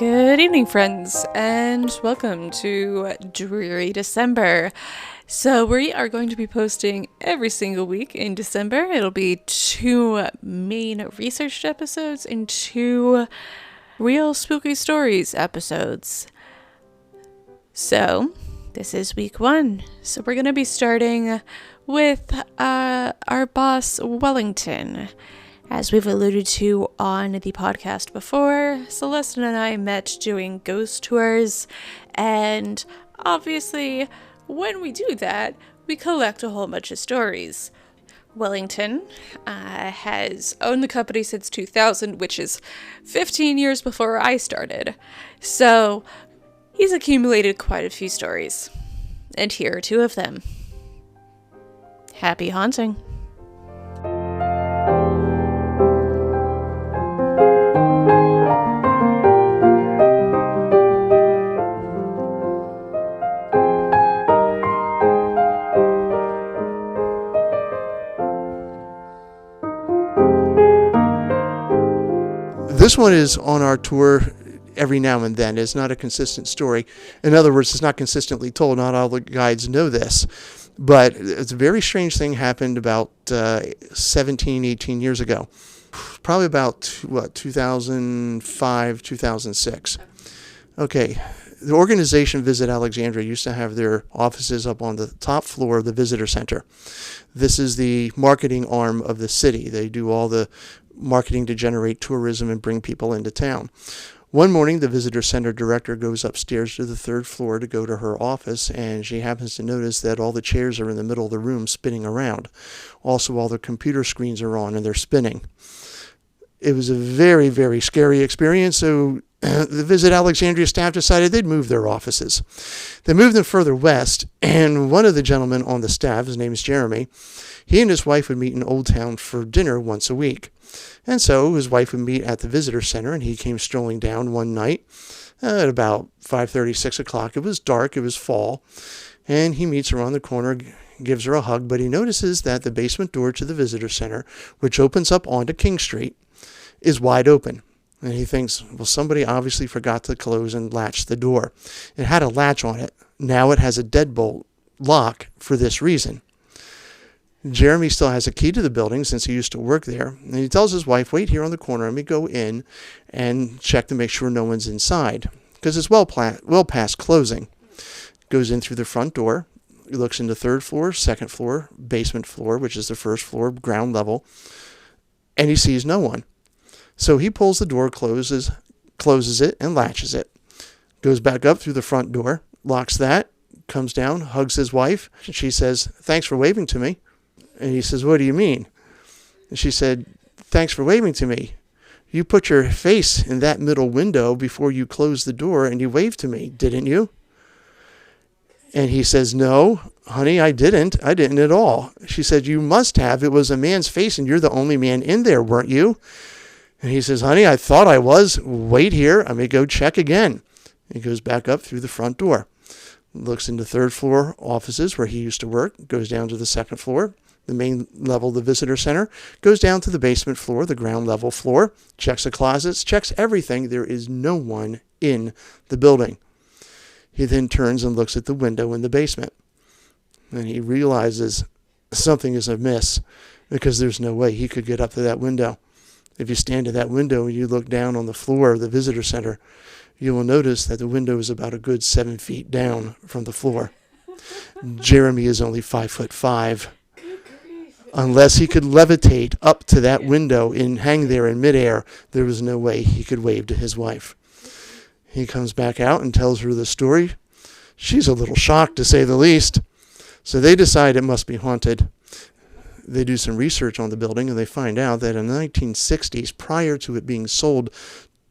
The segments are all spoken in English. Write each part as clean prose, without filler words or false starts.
Good evening, friends, and welcome to Dreary December. So we are going to be posting every single week in December. It'll be 2 main researched episodes and 2 real spooky stories episodes. So this is week 1. So we're going to be starting with our boss, Wellington. As we've alluded to on the podcast before, Celeste and I met doing ghost tours, and obviously, when we do that, we collect a whole bunch of stories. Wellington has owned the company since 2000, which is 15 years before I started, so he's accumulated quite a few stories, and here are 2 of them. Happy haunting! This one is on our tour every now and then. It's not a consistent story. In other words, it's not consistently told. Not all the guides know this. But it's a very strange thing happened about 17, 18 years ago. Probably about, 2005, 2006. Okay. The organization Visit Alexandria used to have their offices up on the top floor of the visitor center. This is the marketing arm of the city. They do all the marketing to generate tourism and bring people into town. One morning, the visitor center director goes upstairs to the 3rd floor to go to her office, and she happens to notice that all the chairs are in the middle of the room spinning around. Also, all the computer screens are on and they're spinning. It was a very, very scary experience, so the Visit Alexandria staff decided they'd move their offices. They moved them further west, and one of the gentlemen on the staff, his name is Jeremy, he and his wife would meet in Old Town for dinner once a week. And so his wife would meet at the visitor center, and he came strolling down one night at about 5:30, 6 o'clock. It was dark, it was fall, and he meets her on the corner, gives her a hug, but he notices that the basement door to the visitor center, which opens up onto King Street, is wide open. And he thinks, well, somebody obviously forgot to close and latch the door. It had a latch on it. Now it has a deadbolt lock for this reason. Jeremy still has a key to the building since he used to work there. And he tells his wife, wait here on the corner. Let me go in and check to make sure no one's inside. Because it's well past closing. Goes in through the front door. He looks into 3rd floor, 2nd floor, basement floor, which is the 1st floor, ground level. And he sees no one. So he pulls the door, closes it, and latches it. Goes back up through the front door, locks that, comes down, hugs his wife. She says, thanks for waving to me. And he says, what do you mean? And she said, thanks for waving to me. You put your face in that middle window before you closed the door and you waved to me, didn't you? And he says, no, honey, I didn't. I didn't at all. She said, you must have. It was a man's face and you're the only man in there, weren't you? And he says, honey, I thought I was. Wait here. I'm going to go check again. He goes back up through the front door. Looks into 3rd floor offices where he used to work. Goes down to the 2nd floor. The main level of the visitor center, goes down to the basement floor, the ground level floor, checks the closets, checks everything. There is no one in the building. He then turns and looks at the window in the basement. And he realizes something is amiss because there's no way he could get up to that window. If you stand at that window and you look down on the floor of the visitor center, you will notice that the window is about a good 7 feet down from the floor. Jeremy is only 5'5". Unless he could levitate up to that window and hang there in midair, there was no way he could wave to his wife. He comes back out and tells her the story. She's a little shocked, to say the least. So they decide it must be haunted. They do some research on the building, and they find out that in the 1960s, prior to it being sold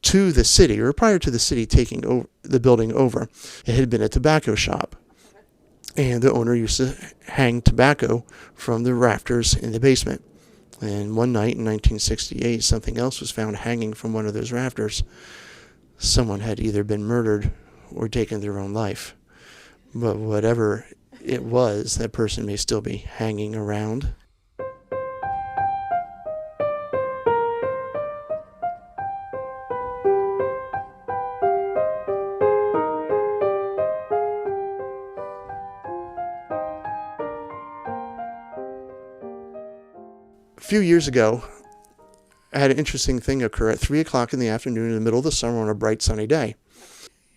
to the city, or prior to the city taking over the building over, it had been a tobacco shop. And the owner used to hang tobacco from the rafters in the basement. And one night in 1968, something else was found hanging from one of those rafters. Someone had either been murdered or taken their own life. But whatever it was, that person may still be hanging around. A few years ago, I had an interesting thing occur at 3 o'clock in the afternoon in the middle of the summer on a bright sunny day.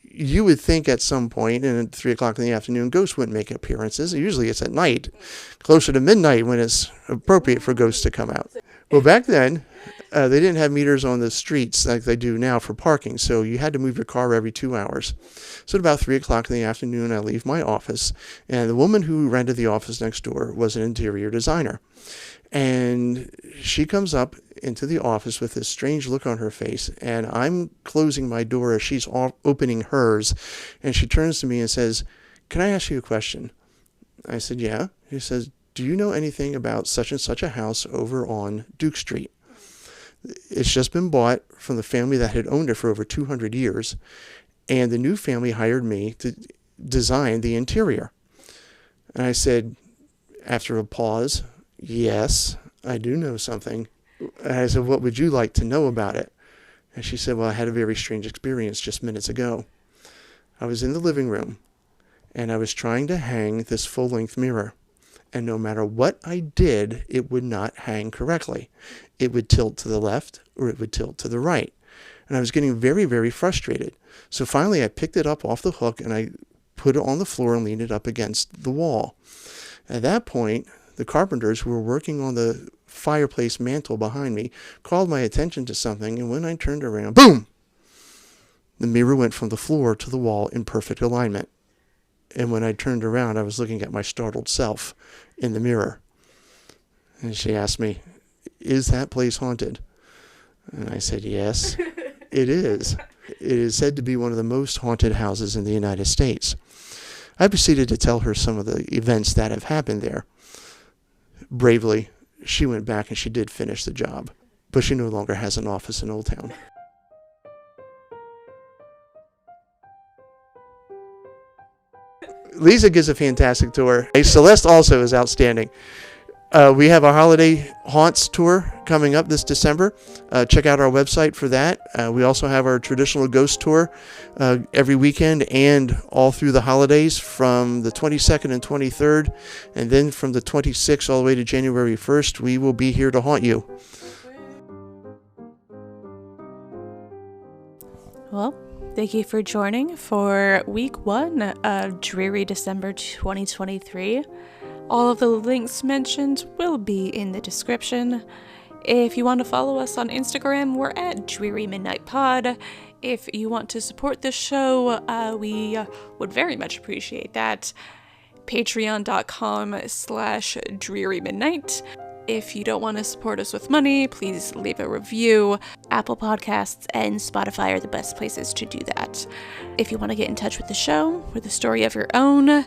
You would think at some point, and at 3 o'clock in the afternoon, ghosts wouldn't make appearances. Usually it's at night, closer to midnight when it's appropriate for ghosts to come out. Well, back then, they didn't have meters on the streets like they do now for parking, so you had to move your car every 2 hours. So at about 3 o'clock in the afternoon, I leave my office, and the woman who rented the office next door was an interior designer. And she comes up into the office with this strange look on her face, and I'm closing my door as she's opening hers, and she turns to me and says, "Can I ask you a question?" I said, "Yeah." She says, "Do you know anything about such and such a house over on Duke Street? It's just been bought from the family that had owned it for over 200 years, and the new family hired me to design the interior." And I said, after a pause, "Yes, I do know something." And I said, "What would you like to know about it?" And she said, "Well, I had a very strange experience just minutes ago. I was in the living room, and I was trying to hang this full-length mirror. And no matter what I did, it would not hang correctly. It would tilt to the left or it would tilt to the right. And I was getting very, very frustrated. So finally, I picked it up off the hook, and I put it on the floor and leaned it up against the wall. At that point, the carpenters who were working on the fireplace mantle behind me called my attention to something, and when I turned around, boom! The mirror went from the floor to the wall in perfect alignment. And when I turned around, I was looking at my startled self in the mirror. And she asked me, "Is that place haunted?" And I said, "Yes, it is. It is said to be one of the most haunted houses in the United States." I proceeded to tell her some of the events that have happened there. Bravely, she went back and she did finish the job, but she no longer has an office in Old Town. Lisa gives a fantastic tour. Celeste also is outstanding. We have our Holiday Haunts tour coming up this December. Check out our website for that. We also have our traditional ghost tour every weekend and all through the holidays from the 22nd and 23rd. And then from the 26th all the way to January 1st, we will be here to haunt you. Well, thank you for joining for week 1 of Dreary December 2023. All of the links mentioned will be in the description. If you want to follow us on Instagram, we're at Dreary Midnight Pod. If you want to support this show, we would very much appreciate that. Patreon.com/DrearyMidnight. If you don't want to support us with money, please leave a review. Apple Podcasts and Spotify are the best places to do that. If you want to get in touch with the show with a story of your own,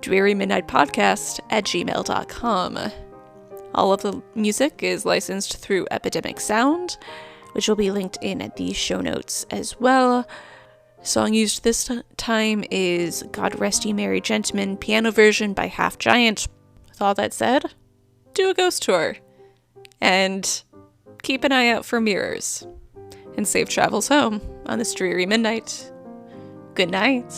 DrearyMidnightPodcast@gmail.com. All of the music is licensed through Epidemic Sound, which will be linked in the show notes as well. Song used this time is God Rest Ye Merry Gentlemen piano version by Half Giant. With all that said, do a ghost tour. And keep an eye out for mirrors. And safe travels home on this dreary midnight. Good night.